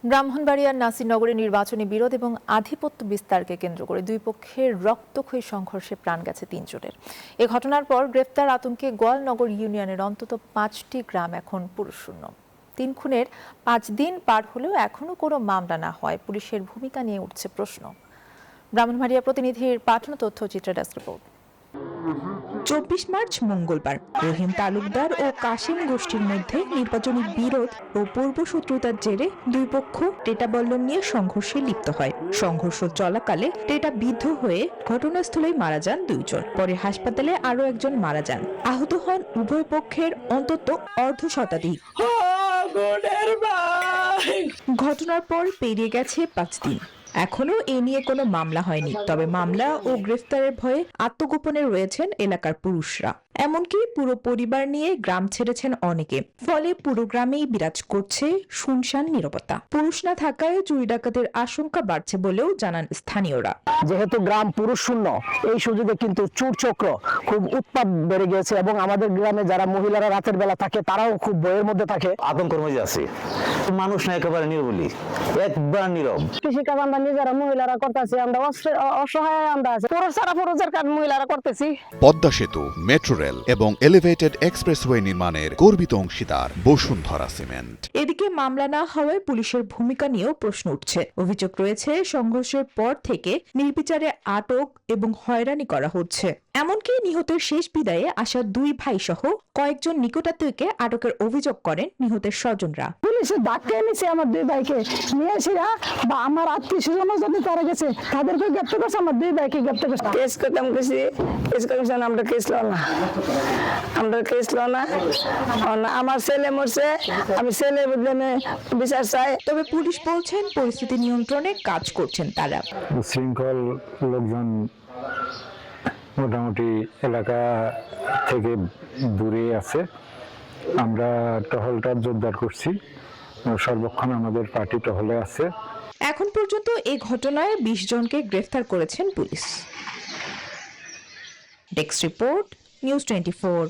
ব্রাহ্মণবাড়িয়ার নাসিরনগরে নির্বাচনী বিরোধ এবং আধিপত্য বিস্তারকে কেন্দ্র করে দুই পক্ষের রক্তক্ষয়ী সংঘর্ষে প্রাণ গেছে ৩ জনের। এ ঘটনার পর গ্রেফতার আতঙ্কে গোয়ালনগর ইউনিয়নের অন্তত ৫টি গ্রাম এখন পুরুষশূন্য। ৩ খুনের ৫ দিন পার হলেও এখনো কোনো মামলা না হয় পুলিশের ভূমিকা নিয়ে উঠছে প্রশ্ন। ব্রাহ্মণবাড়িয়া প্রতিনিধির পাঠানো তথ্যচিত্র ডেস্ক রিপোর্ট। ২৪ মার্চ মঙ্গলবার রহিম তালুকদার ও কাশিম গোষ্ঠীর মধ্যে নির্বাচনী বিরোধ ও পূর্বশত্রুতার জেরে দুই পক্ষ টেটা বল্লম নিয়ে সংঘর্ষে লিপ্ত হয়। সংঘর্ষ চলাকালে টেটা বিদ্ধ হয়ে ঘটনাস্থলেই মারা যান ২ জন। পরে হাসপাতালে আরও একজন মারা যান। আহত হন উভয় পক্ষের অন্তত অর্ধশতাধিক। ঘটনার পর পেরিয়ে গেছে ৫ দিন, এখনো এ নিয়ে কোনো মামলা হয়নি। তবে মামলা ও গ্রেফতারের ভয়ে আত্মগোপনে রয়েছেন এলাকার পুরুষরা। এমনকি পুরো পরিবার নিয়ে গ্রাম ছেড়েছেন অনেকে। ফলে পুরো গ্রামেই বিরাজ করছে শুনশান নীরবতা। পুরুষ না থাকায় চুরি ডাকাতের আশঙ্কা বাড়ছে বলেও জানান স্থানীয়রা। যেহেতু গ্রাম পুরুষ শূন্য, এই সুযোগে কিন্তু চোর চক্র খুব উৎপাত বেড়ে গেছে এবং আমাদের গ্রামে যারা মহিলারা রাতের বেলা থাকে তারাও খুব ভয়ের মধ্যে থাকে। আতঙ্কের মধ্যে আছে মানুষ না, একেবারে নির্বলি, একবার নীরব। কৃষিকাজ আমরা নিজেরা মহিলারা করতেছি, আমরা অসহায় আমরা আছি, পুরুষ ছাড়া পুরুষের কাজ মহিলারা করতেছি। পদ্মা সেতু, মেট্রো রেল এবং এলিভেটেড এক্সপ্রেসওয়ে নির্মাণের গর্বিত অংশীদার বসুন্ধরা সিমেন্ট। এদিকে মামলা না হওয়ায় পুলিশের ভূমিকা নিয়েও প্রশ্ন উঠছে। অভিযোগ রয়েছে সংঘর্ষের পর থেকে নির্বিচারে আটক এবং হয়রানি করা হচ্ছে। এমনকি নিহতের শেষ বিদায়ে আসা ২ ভাই সহ কয়েকজন নিকটাত্মীয়কে আটকের অভিযোগ করেন নিহতের স্বজনরা। পুলিশে ধাক্কা এনেছে আমার 2 ভাইকে নিয়ে এসেরা বা আমার আত্মীয় স্বজন যদি তারা গেছে তাদেরকে গ্রেপ্তার করছে, আমার 2 ভাইকে গ্রেপ্তার করছে। কেস করতাম কিছু কেস কমিশন আমরা কেস লো না, আমার ছেলে মরছে, আমি ছেলে বদলে বিচার চাই। তবে পুলিশ বলছেন পরিস্থিতি নিয়ন্ত্রণে কাজ করছেন তারা। শৃঙ্খল লোকজন মোটামুটি এলাকা থেকে দূরে আছে। আমরা টহলটা জোরদার করছি, সর্বক্ষণ আমাদের পার্টি টহলে আছে। এখন পর্যন্ত এই ঘটনায় ২০ জনকে গ্রেফতার করেছেন পুলিশ। Desk report, news 24।